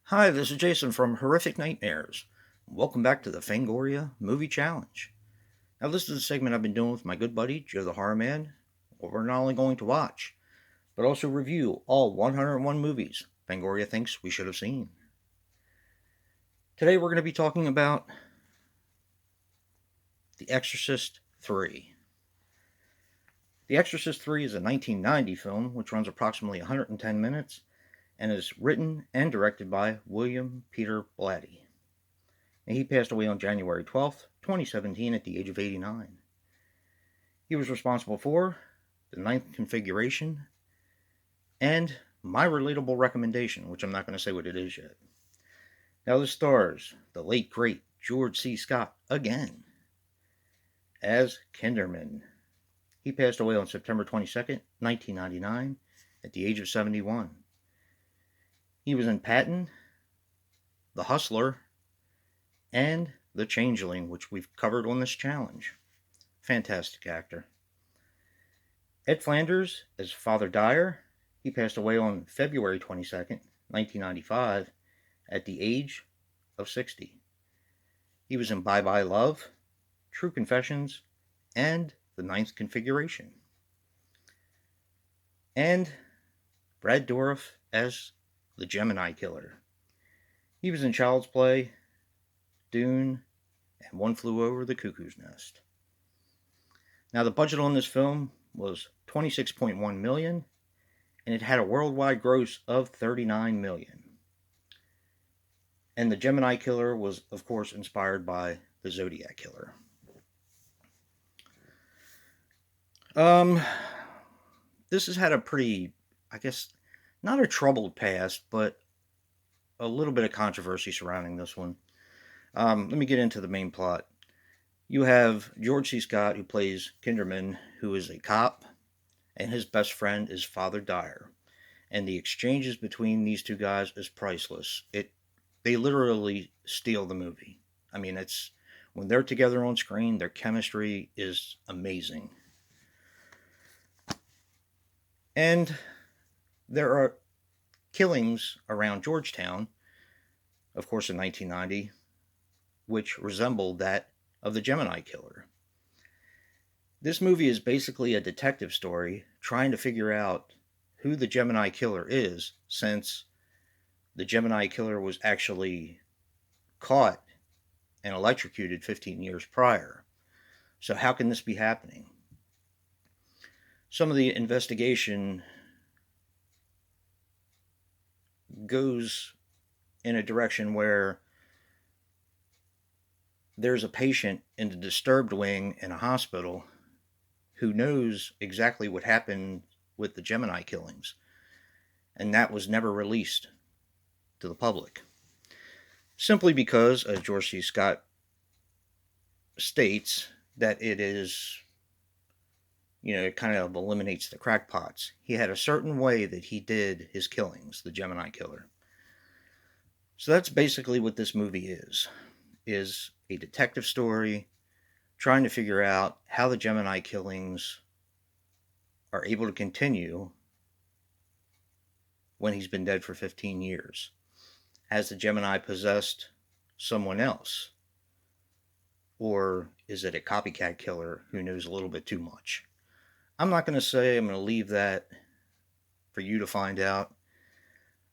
Hi, this is Jason from Horrific Nightmares. Welcome back to the Fangoria Movie Challenge. Now, this is a segment I've been doing with my good buddy, Joe the Horror Man, where we're not only going to watch, but also review all 101 movies Fangoria thinks we should have seen. Today, we're going to be talking about The Exorcist 3. The Exorcist 3 is a 1990 film which runs approximately 110 minutes and is written and directed by William Peter Blatty. And he passed away on January 12th, 2017 at the age of 89. He was responsible for the ninth configuration and my relatable recommendation, which I'm not going to say what it is yet. Now this stars the late great George C. Scott again as Kinderman. He passed away on September 22nd, 1999 at the age of 71. He was in Patton, The Hustler, and The Changeling, which we've covered on this challenge. Fantastic actor. Ed Flanders as Father Dyer. He passed away on February 22nd, 1995, at the age of 60. He was in Bye Bye Love, True Confessions, and The Ninth Configuration. And Brad Dourif as the Gemini Killer. He was in Child's Play, Dune, and One Flew Over the Cuckoo's Nest. Now, the budget on this film was $26.1 million, and it had a worldwide gross of $39 million. And the Gemini Killer was, of course, inspired by the Zodiac Killer. This has had a pretty, I guess, not a troubled past, but a little bit of controversy surrounding this one. Let me get into the main plot. You have George C. Scott, who plays Kinderman, who is a cop, and his best friend is Father Dyer. And the exchanges between these two guys is priceless. They literally steal the movie. I mean, it's when they're together on screen, their chemistry is amazing. And there are killings around Georgetown, of course, in 1990, which resembled that of the Gemini Killer. This movie is basically a detective story trying to figure out who the Gemini Killer is, since the Gemini Killer was actually caught and electrocuted 15 years prior. So how can this be happening? Some of the investigation goes in a direction where there's a patient in the disturbed wing in a hospital who knows exactly what happened with the Gemini killings, and that was never released to the public. Simply because, as George C. Scott states, that it is, it kind of eliminates the crackpots. He had a certain way that he did his killings, the Gemini Killer. So that's basically what this movie is a detective story trying to figure out how the Gemini killings are able to continue when he's been dead for 15 years. Has the Gemini possessed someone else? Or is it a copycat killer who knows a little bit too much? I'm not going to say. I'm going to leave that for you to find out.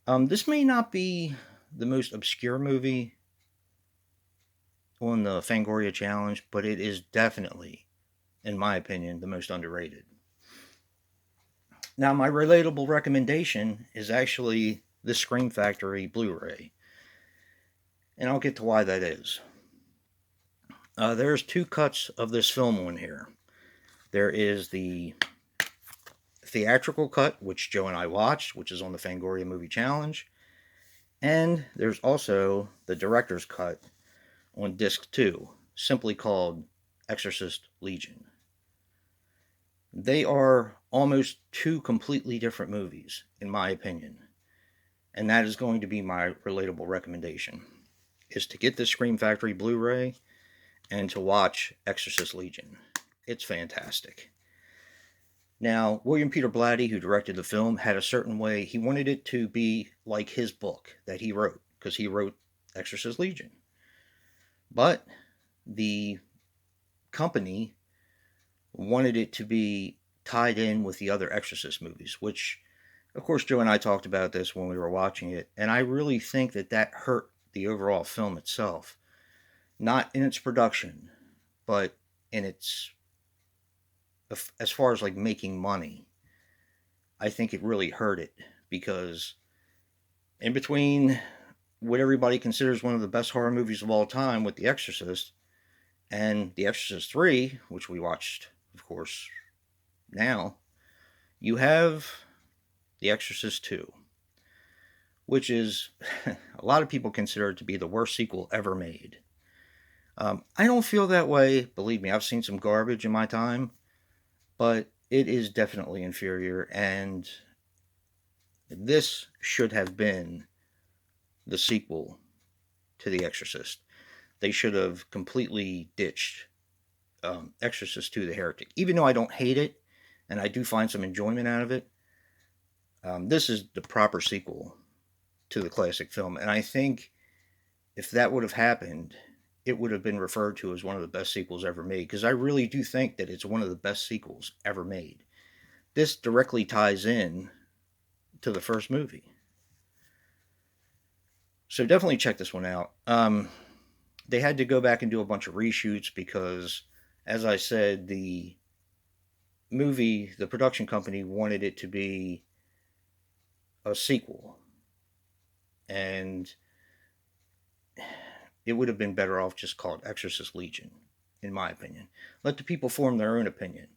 This may not be the most obscure movie on the Fangoria Challenge, but it is definitely, in my opinion, the most underrated. Now, my relatable recommendation is actually the Scream Factory Blu-ray, and I'll get to why that is. There's two cuts of this film on here. There is the theatrical cut, which Joe and I watched, which is on the Fangoria Movie Challenge, and there's also the director's cut on disc 2, simply called Exorcist Legion. They are almost two completely different movies, in my opinion. And that is going to be my relatable recommendation, is to get the Scream Factory Blu-ray and to watch Exorcist Legion. It's fantastic. Now, William Peter Blatty, who directed the film, had a certain way. He wanted it to be like his book that he wrote, because he wrote Exorcist Legion. But the company wanted it to be tied in with the other Exorcist movies, which, of course, Joe and I talked about this when we were watching it, and I really think that hurt the overall film itself. Not in its production, but in its, as far as like making money. I think it really hurt it, because in between what everybody considers one of the best horror movies of all time with The Exorcist and The Exorcist 3, which we watched, of course, now, you have The Exorcist 2, which is, a lot of people consider it to be the worst sequel ever made. I don't feel that way. Believe me, I've seen some garbage in my time, but it is definitely inferior, and this should have been the sequel to The Exorcist. They should have completely ditched Exorcist II: The Heretic. Even though I don't hate it, and I do find some enjoyment out of it, this is the proper sequel to the classic film. And I think if that would have happened, it would have been referred to as one of the best sequels ever made, because I really do think that it's one of the best sequels ever made. This directly ties in to the first movie. So definitely check this one out. They had to go back and do a bunch of reshoots because, as I said, the production company wanted it to be a sequel. And it would have been better off just called Exorcist Legion, in my opinion. Let the people form their own opinion.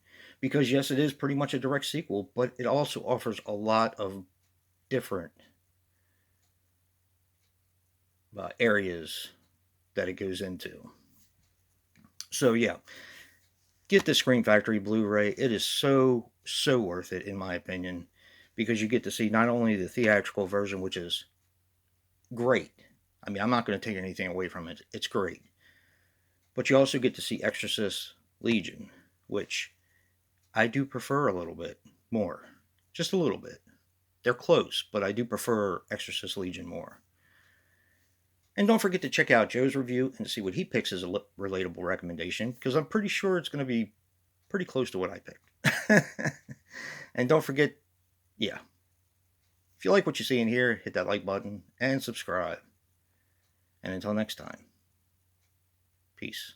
Because, yes, it is pretty much a direct sequel, but it also offers a lot of different areas that it goes into. So, yeah, get the Scream Factory Blu-ray. It is so worth it, in my opinion, because you get to see not only the theatrical version, which is great. I mean, I'm not going to take anything away from it. It's great. But you also get to see Exorcist Legion, which I do prefer a little bit more. Just a little bit. They're close, but I do prefer Exorcist Legion more. And don't forget to check out Joe's review and see what he picks as a relatable recommendation, because I'm pretty sure it's going to be pretty close to what I picked. And don't forget, yeah, if you like what you see in here, hit that like button and subscribe. And until next time, peace.